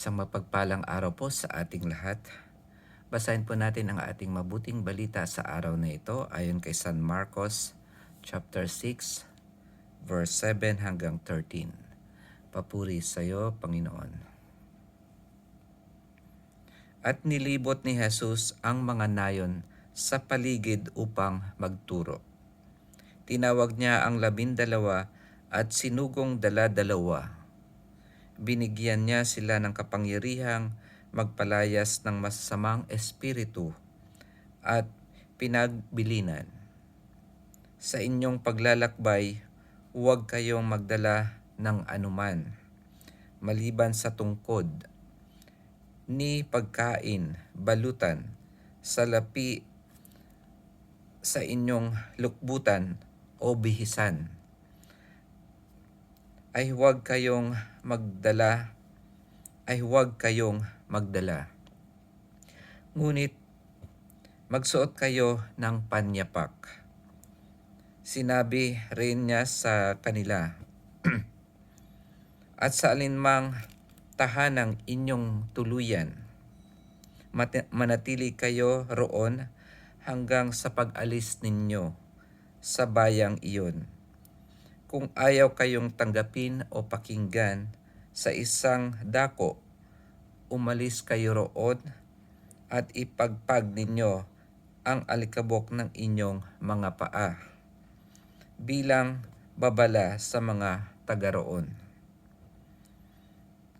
Isang mapagpalang araw po sa ating lahat. Basahin po natin ang ating mabuting balita sa araw na ito ayon kay San Marcos chapter 6 verse 7 hanggang 13. Papuri sa iyo, Panginoon. At nilibot ni Jesus ang mga nayon sa paligid upang magturo. Tinawag niya ang 12 at sinugong dala-dalawa. Binigyan niya sila ng kapangyarihang magpalayas ng masasamang espiritu at pinagbilinan. Sa inyong paglalakbay, huwag kayong magdala ng anuman, maliban sa tungkod, ni pagkain, balutan, salapi sa inyong lukbutan o bihisan. Ay huwag kayong magdala. Ngunit magsuot kayo ng panyapak. Sinabi rin niya sa kanila, at sa alinmang tahanang inyong tuluyan, manatili kayo roon hanggang sa pag-alis ninyo sa bayang iyon. Kung ayaw kayong tanggapin o pakinggan sa isang dako, umalis kayo roon at ipagpag ninyo ang alikabok ng inyong mga paa bilang babala sa mga taga roon.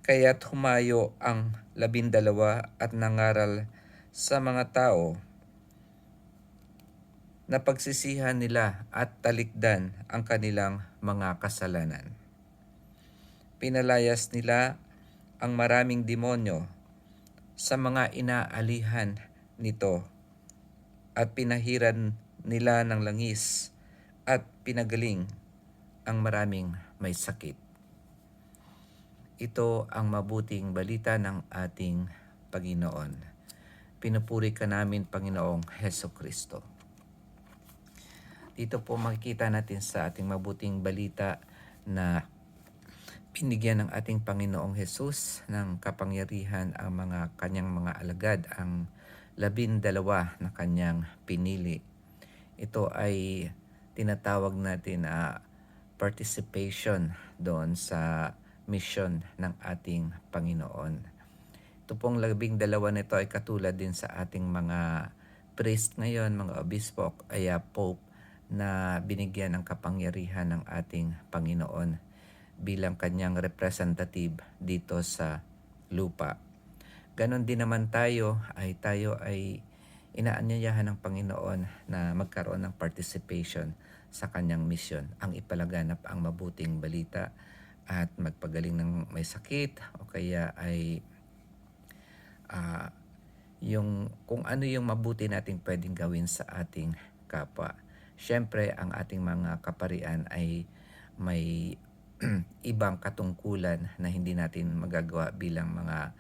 Kaya't humayo ang 12 at nangaral sa mga tao na pagsisihan nila at talikdan ang kanilang mga kasalanan. Pinalayas nila ang maraming demonyo sa mga inaalihan nito at pinahiran nila ng langis at pinagaling ang maraming may sakit. Ito ang mabuting balita ng ating Panginoon. Pinupuri ka namin, Panginoong Hesukristo. Dito po makikita natin sa ating mabuting balita na binigyan ng ating Panginoong Hesus ng kapangyarihan ang mga kanyang mga alagad, ang 12 na kanyang pinili. Ito ay tinatawag natin participation doon sa mission ng ating Panginoon. Ito pong 12 nito ay katulad din sa ating mga priest ngayon, mga obispo, kaya pope, na binigyan ng kapangyarihan ng ating Panginoon bilang kanyang representative dito sa lupa. Ganon din naman tayo ay inaanyayahan ng Panginoon na magkaroon ng participation sa kanyang mission, ang ipalaganap ang mabuting balita at magpagaling ng may sakit o kaya ay kung ano yung mabuti nating pwedeng gawin sa ating kapwa. Siyempre, ang ating mga kaparian ay may ibang katungkulan na hindi natin magagawa bilang mga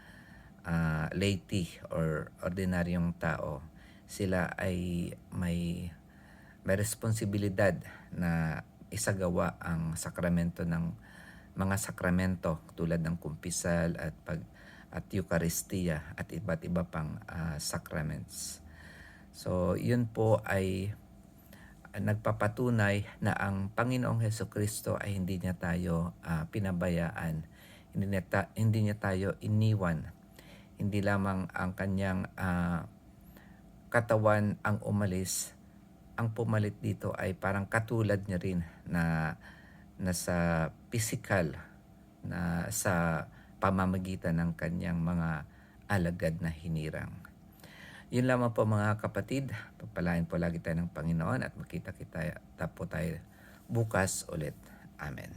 laity or ordinaryong tao. Sila ay may responsibilidad na isagawa ang sakramento ng mga sakramento tulad ng kumpisal at Eucharistia at iba't iba pang sacraments. So, yun po ay nagpapatunay na ang Panginoong Hesukristo ay hindi niya tayo pinabayaan, hindi niya tayo iniwan. Hindi lamang ang kanyang katawan ang umalis, ang pumalit dito ay parang katulad niya rin na nasa physical, na sa pamamagitan ng kanyang mga alagad na hinirang. Yun lamang po mga kapatid, pagpalain po lagi tayo ng Panginoon at makita-kita po tayo bukas ulit. Amen.